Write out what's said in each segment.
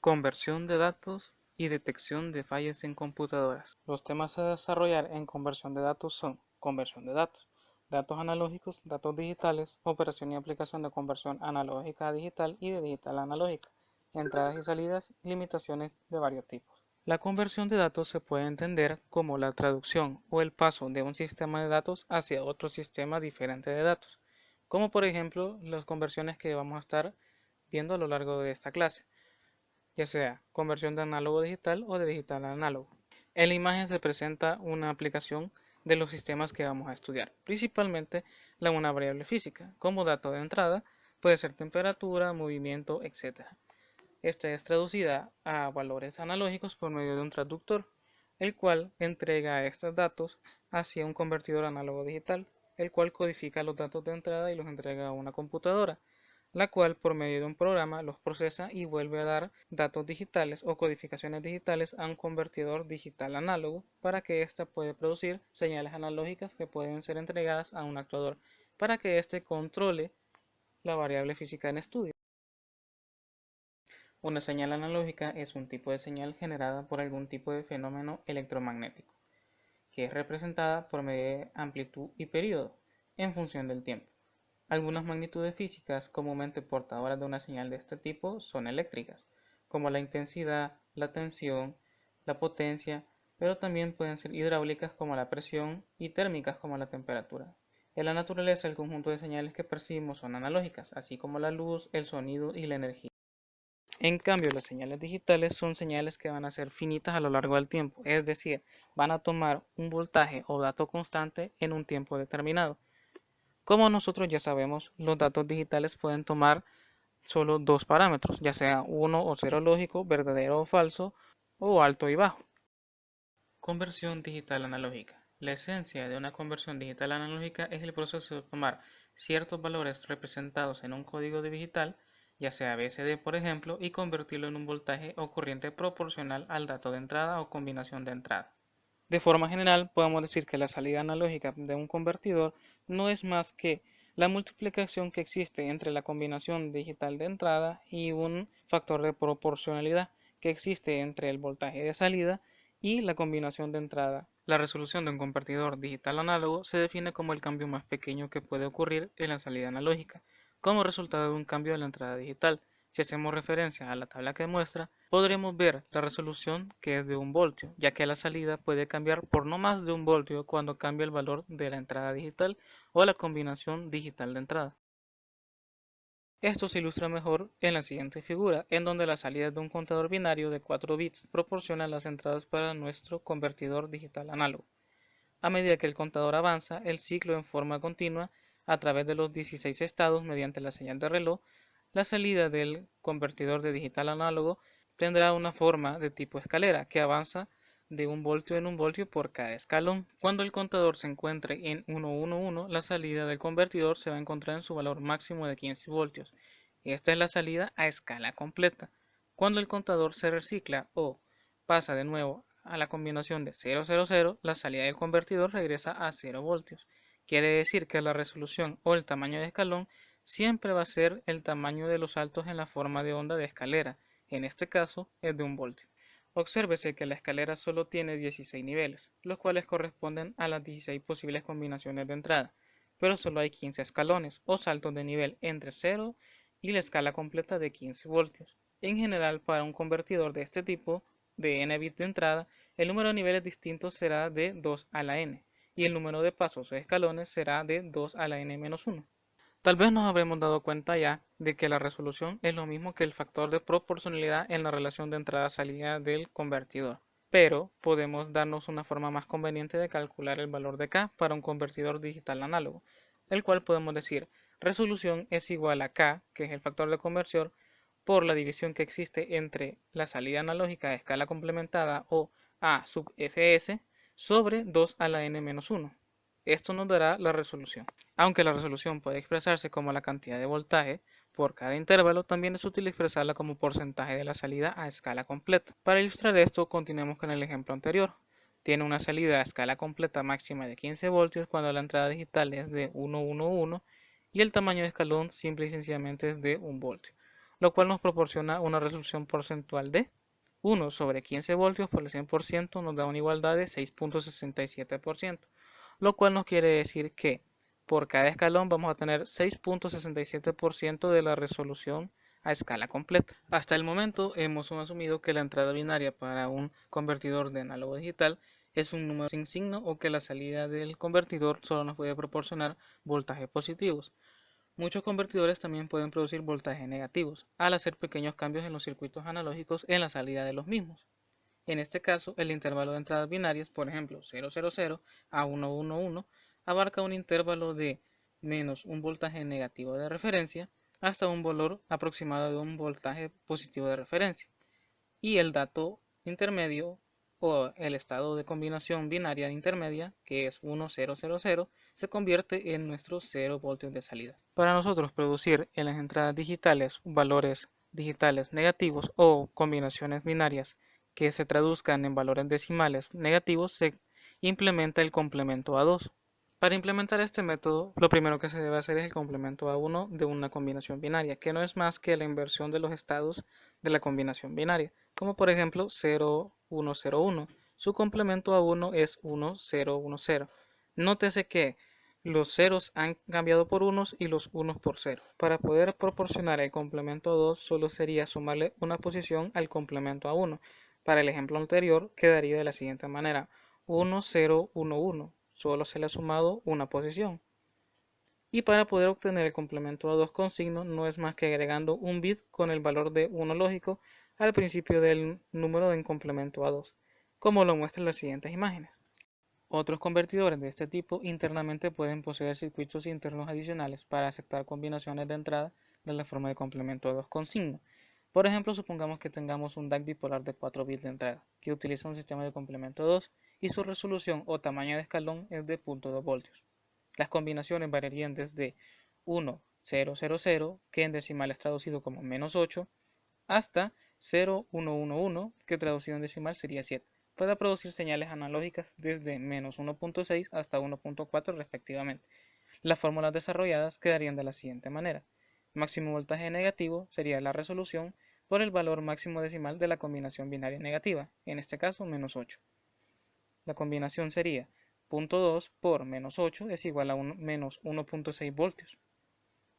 Conversión de datos y detección de fallas en computadoras. Los temas a desarrollar en conversión de datos son conversión de datos, datos analógicos, datos digitales, operación y aplicación de conversión analógica a digital y de digital a analógica, entradas y salidas, limitaciones de varios tipos. La conversión de datos se puede entender como la traducción o el paso de un sistema de datos hacia otro sistema diferente de datos, como por ejemplo las conversiones que vamos a estar viendo a lo largo de esta clase, ya sea conversión de análogo a digital o de digital a análogo. En la imagen se presenta una aplicación de los sistemas que vamos a estudiar, principalmente una variable física, como dato de entrada, puede ser temperatura, movimiento, etc. Esta es traducida a valores analógicos por medio de un traductor, el cual entrega estos datos hacia un convertidor análogo digital, el cual codifica los datos de entrada y los entrega a una computadora, la cual por medio de un programa los procesa y vuelve a dar datos digitales o codificaciones digitales a un convertidor digital análogo para que ésta pueda producir señales analógicas que pueden ser entregadas a un actuador para que éste controle la variable física en estudio. Una señal analógica es un tipo de señal generada por algún tipo de fenómeno electromagnético, que es representada por medio de amplitud y periodo, en función del tiempo. Algunas magnitudes físicas comúnmente portadoras de una señal de este tipo son eléctricas, como la intensidad, la tensión, la potencia, pero también pueden ser hidráulicas como la presión y térmicas como la temperatura. En la naturaleza, el conjunto de señales que percibimos son analógicas, así como la luz, el sonido y la energía. En cambio, las señales digitales son señales que van a ser finitas a lo largo del tiempo, es decir, van a tomar un voltaje o dato constante en un tiempo determinado. Como nosotros ya sabemos, los datos digitales pueden tomar solo dos parámetros, ya sea 1 o 0 lógico, verdadero o falso, o alto y bajo. Conversión digital analógica. La esencia de una conversión digital analógica es el proceso de tomar ciertos valores representados en un código digital, ya sea BCD por ejemplo, y convertirlo en un voltaje o corriente proporcional al dato de entrada o combinación de entrada. De forma general, podemos decir que la salida analógica de un convertidor no es más que la multiplicación que existe entre la combinación digital de entrada y un factor de proporcionalidad que existe entre el voltaje de salida y la combinación de entrada. La resolución de un convertidor digital análogo se define como el cambio más pequeño que puede ocurrir en la salida analógica, como resultado de un cambio de la entrada digital. Si hacemos referencia a la tabla que muestra, podremos ver la resolución que es de 1 voltio, ya que la salida puede cambiar por no más de 1 voltio cuando cambia el valor de la entrada digital o la combinación digital de entrada. Esto se ilustra mejor en la siguiente figura, en donde la salida de un contador binario de 4 bits proporciona las entradas para nuestro convertidor digital análogo. A medida que el contador avanza el ciclo en forma continua a través de los 16 estados mediante la señal de reloj, la salida del convertidor de digital análogo tendrá una forma de tipo escalera que avanza de 1 voltio en 1 voltio por cada escalón. Cuando el contador se encuentre en 111, la salida del convertidor se va a encontrar en su valor máximo de 15 voltios. Esta es la salida a escala completa. Cuando el contador se recicla o pasa de nuevo a la combinación de 000, la salida del convertidor regresa a 0 voltios. Quiere decir que la resolución o el tamaño de escalón siempre va a ser el tamaño de los saltos en la forma de onda de escalera, en este caso es de 1 voltio. Obsérvese que la escalera solo tiene 16 niveles, los cuales corresponden a las 16 posibles combinaciones de entrada, pero solo hay 15 escalones o saltos de nivel entre 0 y la escala completa de 15 voltios. En general, para un convertidor de este tipo, de n bits de entrada, el número de niveles distintos será de 2 a la n, y el número de pasos o escalones será de 2 a la n-1. Tal vez nos habremos dado cuenta ya de que la resolución es lo mismo que el factor de proporcionalidad en la relación de entrada-salida del convertidor, pero podemos darnos una forma más conveniente de calcular el valor de K para un convertidor digital análogo, el cual podemos decir resolución es igual a K, que es el factor de conversión, por la división que existe entre la salida analógica a escala complementada o A sub fs sobre 2 a la n-1. Esto nos dará la resolución. Aunque la resolución puede expresarse como la cantidad de voltaje por cada intervalo, también es útil expresarla como porcentaje de la salida a escala completa. Para ilustrar esto, continuemos con el ejemplo anterior. Tiene una salida a escala completa máxima de 15 voltios cuando la entrada digital es de 111 y el tamaño de escalón simple y sencillamente es de 1 voltio. lo cual nos proporciona una resolución porcentual de 1 sobre 15 voltios por el 100% nos da una igualdad de 6.67%, lo cual nos quiere decir que por cada escalón vamos a tener 6.67% de la resolución a escala completa. Hasta el momento hemos asumido que la entrada binaria para un convertidor de análogo digital es un número sin signo o que la salida del convertidor solo nos puede proporcionar voltajes positivos. Muchos convertidores también pueden producir voltajes negativos al hacer pequeños cambios en los circuitos analógicos en la salida de los mismos. En este caso, el intervalo de entradas binarias, por ejemplo 000 a 111, abarca un intervalo de menos un voltaje negativo de referencia hasta un valor aproximado de un voltaje positivo de referencia. Y el dato intermedio o el estado de combinación binaria intermedia, que es 1000, se convierte en nuestros 0 voltios de salida. Para nosotros producir en las entradas digitales valores digitales negativos o combinaciones binarias que se traduzcan en valores decimales negativos, se implementa el complemento A2. Para implementar este método, lo primero que se debe hacer es el complemento A1 de una combinación binaria, que no es más que la inversión de los estados de la combinación binaria, como por ejemplo 0101. Su complemento A1 es 1010. Nótese que los ceros han cambiado por unos y los unos por cero. Para poder proporcionar el complemento A2 solo sería sumarle una posición al complemento A1. Para el ejemplo anterior quedaría de la siguiente manera: 1011. Solo se le ha sumado una posición. Y para poder obtener el complemento A2 con signo no es más que agregando un bit con el valor de 1 lógico al principio del número en complemento A2, como lo muestran las siguientes imágenes. Otros convertidores de este tipo internamente pueden poseer circuitos internos adicionales para aceptar combinaciones de entrada de la forma de complemento A2 con signo. Por ejemplo, supongamos que tengamos un DAC bipolar de 4 bits de entrada, que utiliza un sistema de complemento 2 y su resolución o tamaño de escalón es de 0.2 voltios. Las combinaciones variarían desde 1000, que en decimal es traducido como -8, hasta 0111, que traducido en decimal sería 7, para producir señales analógicas desde -1.6 hasta 1.4 respectivamente. Las fórmulas desarrolladas quedarían de la siguiente manera: máximo voltaje negativo sería la resolución por el valor máximo decimal de la combinación binaria negativa, en este caso -8. La combinación sería 0.2 por -8 es igual a menos 1.6 voltios.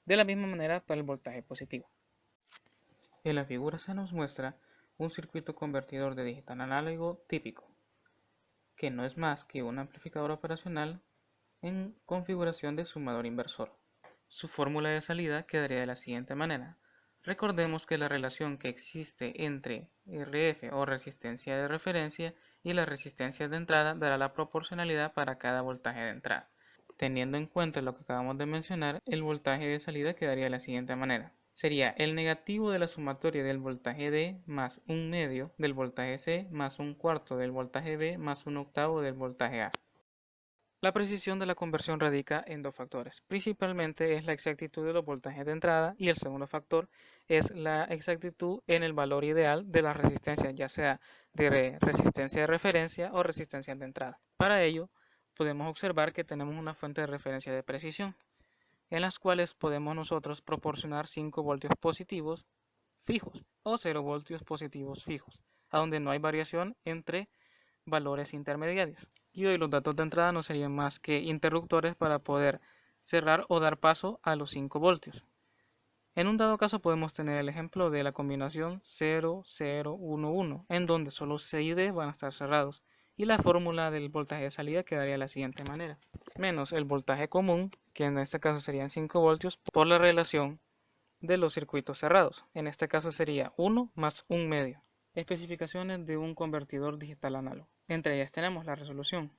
De la misma manera para el voltaje positivo. En la figura se nos muestra un circuito convertidor de digital análogo típico, que no es más que un amplificador operacional en configuración de sumador inversor. Su fórmula de salida quedaría de la siguiente manera. Recordemos que la relación que existe entre RF o resistencia de referencia y la resistencia de entrada dará la proporcionalidad para cada voltaje de entrada. Teniendo en cuenta lo que acabamos de mencionar, el voltaje de salida quedaría de la siguiente manera. Sería el negativo de la sumatoria del voltaje D más un medio del voltaje C más un cuarto del voltaje B más un octavo del voltaje A. La precisión de la conversión radica en dos factores. Principalmente es la exactitud de los voltajes de entrada y el segundo factor es la exactitud en el valor ideal de la resistencia, ya sea de resistencia de referencia o resistencia de entrada. Para ello, podemos observar que tenemos una fuente de referencia de precisión, en las cuales podemos nosotros proporcionar 5 voltios positivos fijos o 0 voltios positivos fijos, a donde no hay variación entre valores intermediarios. Y hoy los datos de entrada no serían más que interruptores para poder cerrar o dar paso a los 5 voltios. En un dado caso podemos tener el ejemplo de la combinación 0011, en donde solo C y D van a estar cerrados, y la fórmula del voltaje de salida quedaría de la siguiente manera: menos el voltaje común, que en este caso serían 5 voltios, por la relación de los circuitos cerrados. En este caso sería 1 más 1 medio. Especificaciones de un convertidor digital análogo. Entre ellas tenemos la resolución,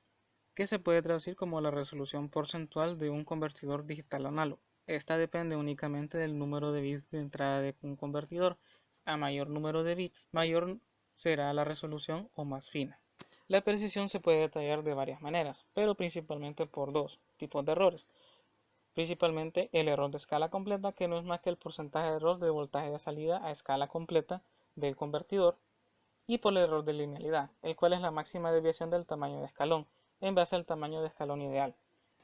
que se puede traducir como la resolución porcentual de un convertidor digital análogo. Esta depende únicamente del número de bits de entrada de un convertidor. A mayor número de bits, mayor será la resolución o más fina. La precisión se puede detallar de varias maneras, pero principalmente por dos tipos de errores. Principalmente el error de escala completa, que no es más que el porcentaje de error de voltaje de salida a escala completa del convertidor, y por el error de linealidad, el cual es la máxima desviación del tamaño de escalón, en base al tamaño de escalón ideal.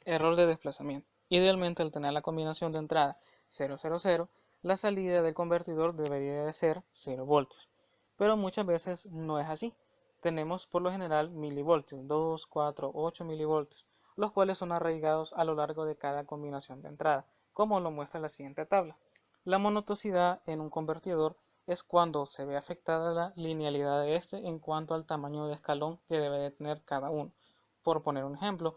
Error de desplazamiento. Idealmente, al tener la combinación de entrada 000, la salida del convertidor debería de ser 0 voltios, pero muchas veces no es así. Tenemos por lo general milivoltios, 2, 4, 8 milivoltios, los cuales son arraigados a lo largo de cada combinación de entrada, como lo muestra la siguiente tabla. La monotosidad en un convertidor es cuando se ve afectada la linealidad de este en cuanto al tamaño de escalón que debe de tener cada uno. Por poner un ejemplo,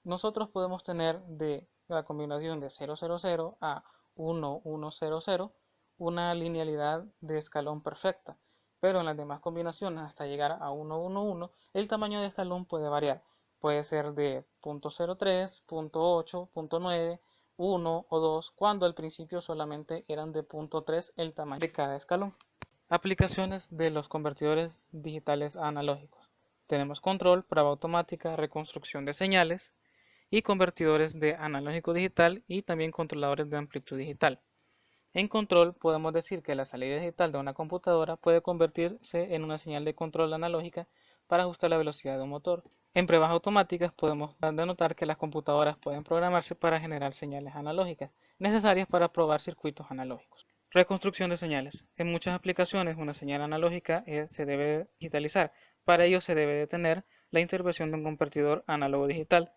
nosotros podemos tener de la combinación de 000 a 1100 una linealidad de escalón perfecta, pero en las demás combinaciones hasta llegar a 111 el tamaño de escalón puede variar. Puede ser de 0.03, 0.8, 0.9, 1 o 2, cuando al principio solamente eran de 0.3 el tamaño de cada escalón. Aplicaciones de los convertidores digitales a analógicos. Tenemos control, prueba automática, reconstrucción de señales y convertidores de analógico digital y también controladores de amplitud digital. En control podemos decir que la salida digital de una computadora puede convertirse en una señal de control analógica para ajustar la velocidad de un motor. En pruebas automáticas podemos denotar que las computadoras pueden programarse para generar señales analógicas necesarias para probar circuitos analógicos. Reconstrucción de señales. En muchas aplicaciones una señal analógica se debe digitalizar. Para ello se debe de tener la intervención de un convertidor análogo digital.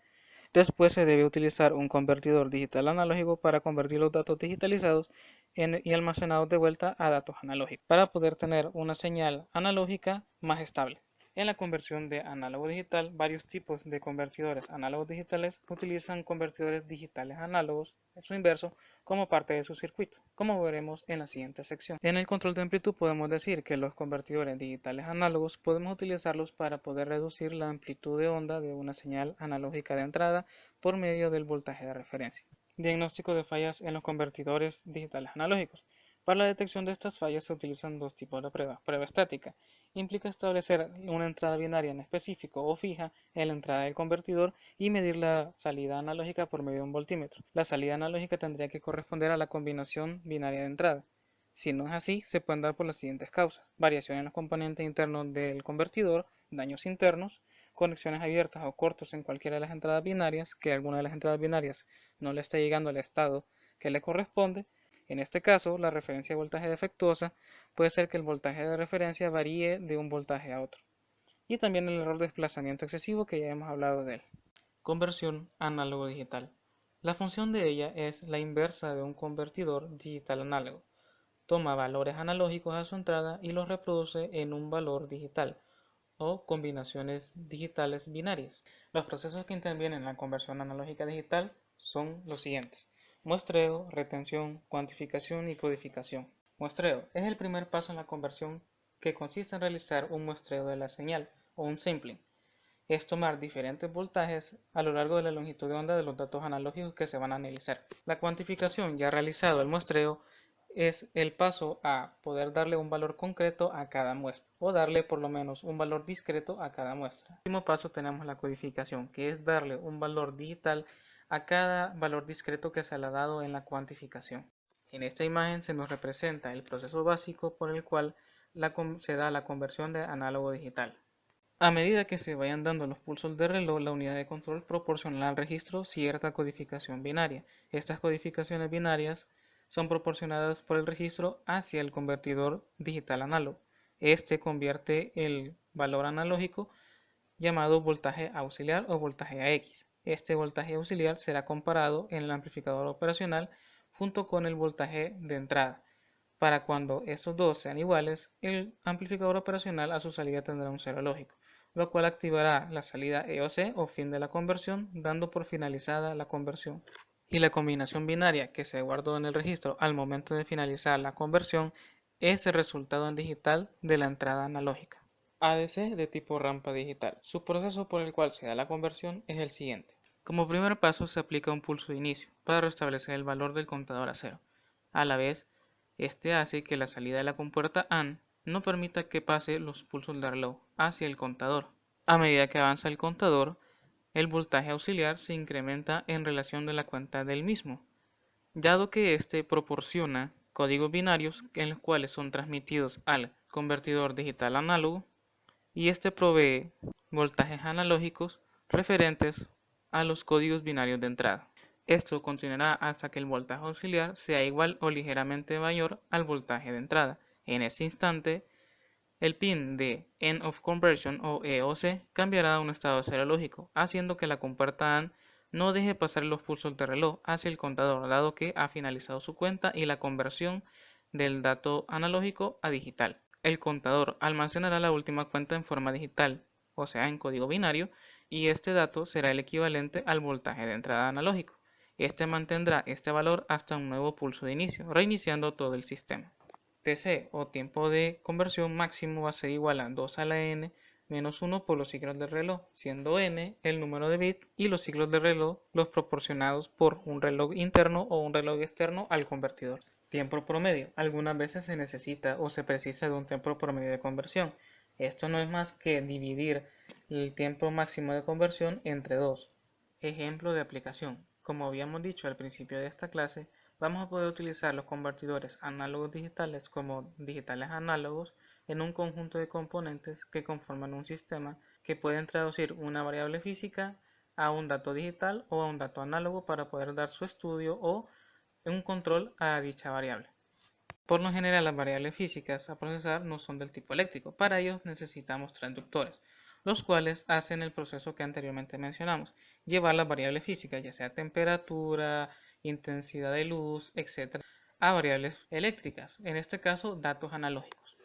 Después se debe utilizar un convertidor digital analógico para convertir los datos digitalizados y almacenados de vuelta a datos analógicos, para poder tener una señal analógica más estable. En la conversión de análogo digital, varios tipos de convertidores análogos digitales utilizan convertidores digitales análogos, su inverso, como parte de su circuito, como veremos en la siguiente sección. En el control de amplitud podemos decir que los convertidores digitales análogos podemos utilizarlos para poder reducir la amplitud de onda de una señal analógica de entrada por medio del voltaje de referencia. Diagnóstico de fallas en los convertidores digitales analógicos. Para la detección de estas fallas se utilizan dos tipos de pruebas. Prueba estática. Implica establecer una entrada binaria en específico o fija en la entrada del convertidor y medir la salida analógica por medio de un voltímetro. La salida analógica tendría que corresponder a la combinación binaria de entrada. Si no es así, se pueden dar por las siguientes causas: variación en los componentes internos del convertidor, daños internos, conexiones abiertas o cortos en cualquiera de las entradas binarias, que alguna de las entradas binarias no le está llegando al estado que le corresponde. En este caso, la referencia de voltaje defectuosa puede ser que el voltaje de referencia varíe de un voltaje a otro. Y también el error de desplazamiento excesivo, que ya hemos hablado de él. Conversión análogo-digital. La función de ella es la inversa de un convertidor digital análogo. Toma valores analógicos a su entrada y los reproduce en un valor digital o combinaciones digitales binarias. Los procesos que intervienen en la conversión analógica digital son los siguientes: muestreo, retención, cuantificación y codificación. Muestreo es el primer paso en la conversión, que consiste en realizar un muestreo de la señal o un sampling. Es tomar diferentes voltajes a lo largo de la longitud de onda de los datos analógicos que se van a analizar. La cuantificación, ya realizado el muestreo, es el paso a poder darle un valor concreto a cada muestra, o darle por lo menos un valor discreto a cada muestra. En el último paso tenemos la codificación, que es darle un valor digital a cada valor discreto que se le ha dado en la cuantificación. En esta imagen se nos representa el proceso básico por el cual se da la conversión de análogo a digital. A medida que se vayan dando los pulsos de reloj, la unidad de control proporciona al registro cierta codificación binaria. Estas codificaciones binarias son proporcionadas por el registro hacia el convertidor digital análogo. Este convierte el valor analógico llamado voltaje auxiliar o voltaje AX. Este voltaje auxiliar será comparado en el amplificador operacional junto con el voltaje de entrada. Para cuando estos dos sean iguales, el amplificador operacional a su salida tendrá un cero lógico, lo cual activará la salida EOC o fin de la conversión, dando por finalizada la conversión. Y la combinación binaria que se guardó en el registro al momento de finalizar la conversión es el resultado en digital de la entrada analógica. ADC de tipo rampa digital. Su proceso por el cual se da la conversión es el siguiente. Como primer paso se aplica un pulso de inicio para restablecer el valor del contador a cero. A la vez, este hace que la salida de la compuerta AND no permita que pase los pulsos de reloj hacia el contador. A medida que avanza el contador, el voltaje auxiliar se incrementa en relación de la cuenta del mismo, dado que éste proporciona códigos binarios en los cuales son transmitidos al convertidor digital análogo, y este provee voltajes analógicos referentes a los códigos binarios de entrada. Esto continuará hasta que el voltaje auxiliar sea igual o ligeramente mayor al voltaje de entrada. En ese instante, el pin de End of Conversion o EOC cambiará a un estado serológico, haciendo que la compuerta AND no deje pasar los pulsos de reloj hacia el contador, dado que ha finalizado su cuenta y la conversión del dato analógico a digital. El contador almacenará la última cuenta en forma digital, o sea, en código binario, y este dato será el equivalente al voltaje de entrada analógico. Este mantendrá este valor hasta un nuevo pulso de inicio, reiniciando todo el sistema. TC o tiempo de conversión máximo va a ser igual a 2 a la n menos 1 por los ciclos de reloj, siendo n el número de bits y los ciclos de reloj los proporcionados por un reloj interno o un reloj externo al convertidor. Tiempo promedio. Algunas veces se necesita o se precisa de un tiempo promedio de conversión. Esto no es más que dividir el tiempo máximo de conversión entre 2. Ejemplo de aplicación. Como habíamos dicho al principio de esta clase, vamos a poder utilizar los convertidores análogos digitales como digitales análogos en un conjunto de componentes que conforman un sistema que pueden traducir una variable física a un dato digital o a un dato análogo para poder dar su estudio o un control a dicha variable. Por lo general, las variables físicas a procesar no son del tipo eléctrico. Para ellos necesitamos transductores, los cuales hacen el proceso que anteriormente mencionamos, llevar las variables físicas, ya sea temperatura, intensidad de luz, etc., a variables eléctricas, en este caso datos analógicos.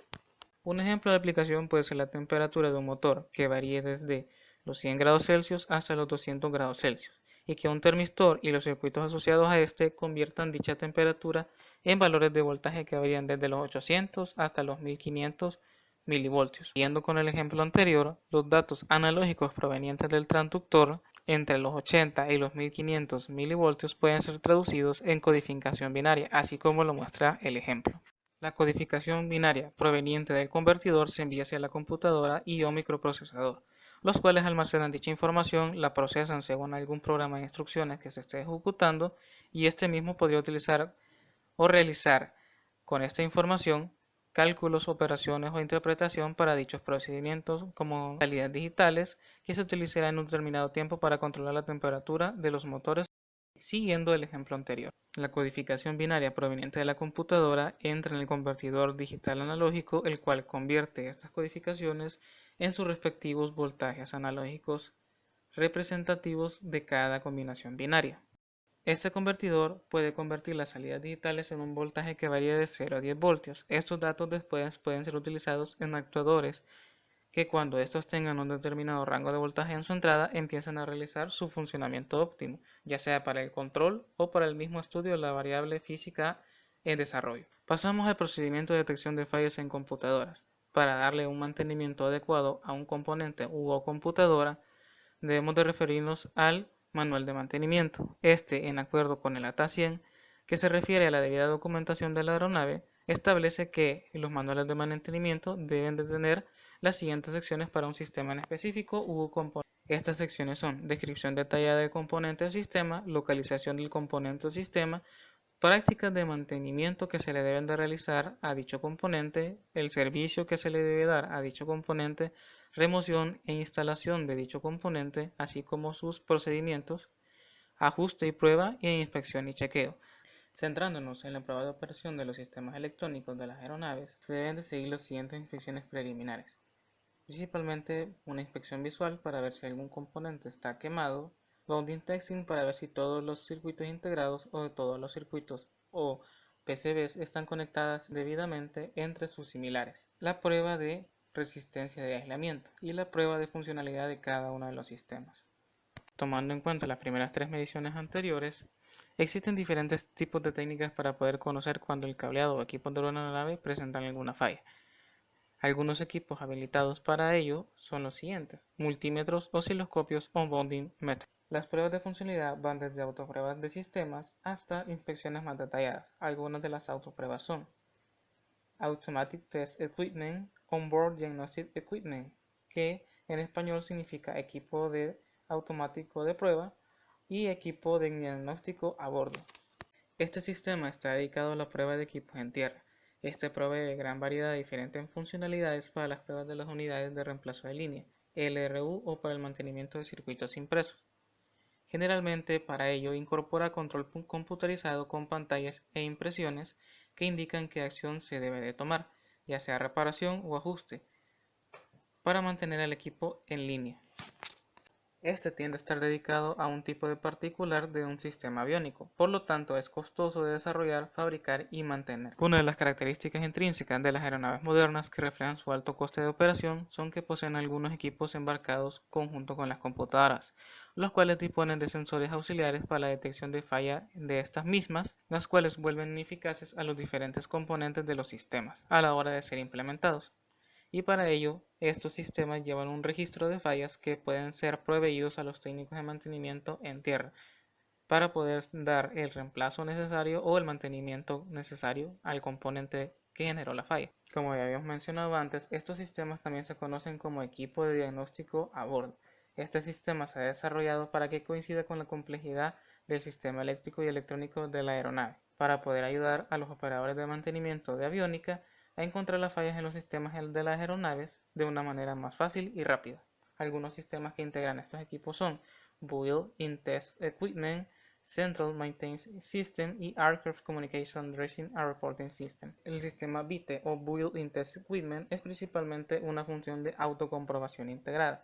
Un ejemplo de aplicación puede ser la temperatura de un motor, que varíe desde los 100 grados Celsius hasta los 200 grados Celsius, y que un termistor y los circuitos asociados a este conviertan dicha temperatura en valores de voltaje que varían desde los 800 hasta los 1500 milivoltios. Siguiendo con el ejemplo anterior, los datos analógicos provenientes del transductor entre los 80 y los 1500 milivoltios pueden ser traducidos en codificación binaria, así como lo muestra el ejemplo. La codificación binaria proveniente del convertidor se envía hacia la computadora y o microprocesador, los cuales almacenan dicha información, la procesan según algún programa de instrucciones que se esté ejecutando y este mismo podría utilizar o realizar con esta información cálculos, operaciones o interpretación para dichos procedimientos como salidas digitales que se utilizará en un determinado tiempo para controlar la temperatura de los motores. Siguiendo el ejemplo anterior, la codificación binaria proveniente de la computadora entra en el convertidor digital analógico, el cual convierte estas codificaciones en sus respectivos voltajes analógicos representativos de cada combinación binaria. Este convertidor puede convertir las salidas digitales en un voltaje que varía de 0 a 10 voltios. Estos datos después pueden ser utilizados en actuadores que cuando estos tengan un determinado rango de voltaje en su entrada empiezan a realizar su funcionamiento óptimo, ya sea para el control o para el mismo estudio de la variable física en desarrollo. Pasamos al procedimiento de detección de fallos en computadoras. Para darle un mantenimiento adecuado a un componente u computadora, debemos de referirnos al manual de mantenimiento. Este, en acuerdo con el ATA 100, que se refiere a la debida documentación de la aeronave, establece que los manuales de mantenimiento deben de tener las siguientes secciones para un sistema en específico u componente. Estas secciones son descripción detallada del componente o sistema, localización del componente o sistema, prácticas de mantenimiento que se le deben de realizar a dicho componente, el servicio que se le debe dar a dicho componente, remoción e instalación de dicho componente, así como sus procedimientos, ajuste y prueba e inspección y chequeo. Centrándonos en la prueba de operación de los sistemas electrónicos de las aeronaves, se deben de seguir las siguientes inspecciones preliminares. Principalmente una inspección visual para ver si algún componente está quemado, bounding testing para ver si todos los circuitos integrados o todos los circuitos o PCBs están conectadas debidamente entre sus similares, la prueba de resistencia de aislamiento y la prueba de funcionalidad de cada uno de los sistemas. Tomando en cuenta las primeras tres mediciones anteriores, existen diferentes tipos de técnicas para poder conocer cuando el cableado o equipos de la aeronave presentan alguna falla. Algunos equipos habilitados para ello son los siguientes: multímetros, osciloscopios o bonding meters. Las pruebas de funcionalidad van desde autopruebas de sistemas hasta inspecciones más detalladas. Algunas de las autopruebas son Automatic Test Equipment, Onboard Diagnostic Equipment, que en español significa equipo automático de prueba y equipo de diagnóstico a bordo. Este sistema está dedicado a la prueba de equipos en tierra. Este provee gran variedad de diferentes funcionalidades para las pruebas de las unidades de reemplazo de línea, LRU o para el mantenimiento de circuitos impresos. Generalmente para ello incorpora control computarizado con pantallas e impresiones que indican qué acción se debe de tomar, ya sea reparación o ajuste, para mantener el equipo en línea. Este tiende a estar dedicado a un tipo de particular de un sistema aviónico, por lo tanto es costoso de desarrollar, fabricar y mantener. Una de las características intrínsecas de las aeronaves modernas que reflejan su alto coste de operación son que poseen algunos equipos embarcados conjunto con las computadoras, los cuales disponen de sensores auxiliares para la detección de falla de estas mismas, las cuales vuelven ineficaces a los diferentes componentes de los sistemas a la hora de ser implementados. Y para ello, estos sistemas llevan un registro de fallas que pueden ser proveídos a los técnicos de mantenimiento en tierra para poder dar el reemplazo necesario o el mantenimiento necesario al componente que generó la falla. Como ya habíamos mencionado antes, estos sistemas también se conocen como equipo de diagnóstico a bordo. Este sistema se ha desarrollado para que coincida con la complejidad del sistema eléctrico y electrónico de la aeronave, para poder ayudar a los operadores de mantenimiento de aviónica a encontrar las fallas en los sistemas de las aeronaves de una manera más fácil y rápida. Algunos sistemas que integran estos equipos son Built-in Test Equipment, Central Maintenance System y Aircraft Communication Addressing and Reporting System. El sistema BITE o Built-in Test Equipment es principalmente una función de autocomprobación integrada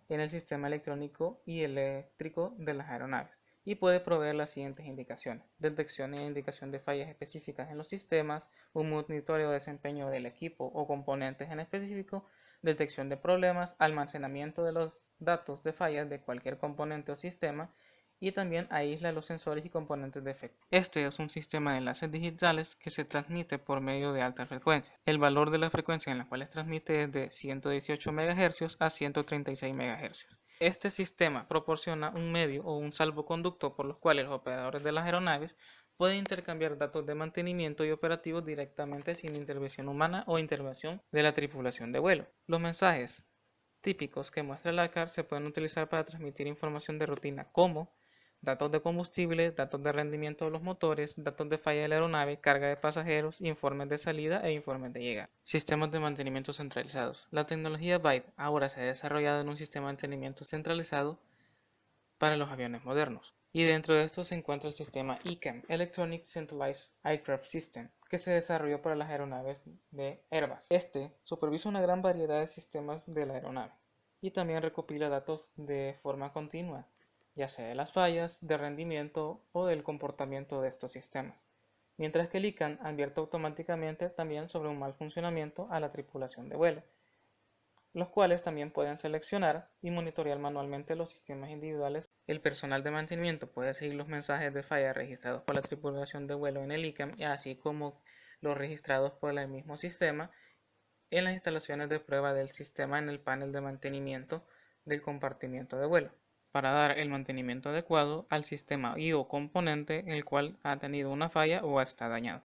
en el sistema electrónico y eléctrico de las aeronaves y puede proveer las siguientes indicaciones: detección e indicación de fallas específicas en los sistemas, un monitoreo de desempeño del equipo o componentes en específico, detección de problemas, almacenamiento de los datos de fallas de cualquier componente o sistema, y también aísla los sensores y componentes de efecto. Este es un sistema de enlaces digitales que se transmite por medio de alta frecuencia. El valor de la frecuencia en la cual se transmite es de 118 MHz a 136 MHz. Este sistema proporciona un medio o un salvoconducto por los cuales los operadores de las aeronaves pueden intercambiar datos de mantenimiento y operativos directamente sin intervención humana o intervención de la tripulación de vuelo. Los mensajes típicos que muestra el ACAR se pueden utilizar para transmitir información de rutina como datos de combustible, datos de rendimiento de los motores, datos de falla de la aeronave, carga de pasajeros, informes de salida e informes de llegada. Sistemas de mantenimiento centralizados. La tecnología BITE ahora se ha desarrollado en un sistema de mantenimiento centralizado para los aviones modernos. Y dentro de esto se encuentra el sistema ECAM, Electronic Centralized Aircraft System, que se desarrolló para las aeronaves de Airbus. Este supervisa una gran variedad de sistemas de la aeronave y también recopila datos de forma continua, ya sea de las fallas, de rendimiento o del comportamiento de estos sistemas, mientras que el ICANN advierte automáticamente también sobre un mal funcionamiento a la tripulación de vuelo, los cuales también pueden seleccionar y monitorear manualmente los sistemas individuales. El personal de mantenimiento puede seguir los mensajes de falla registrados por la tripulación de vuelo en el ICANN, así como los registrados por el mismo sistema en las instalaciones de prueba del sistema en el panel de mantenimiento del compartimiento de vuelo, para dar el mantenimiento adecuado al sistema y o componente el cual ha tenido una falla o está dañado.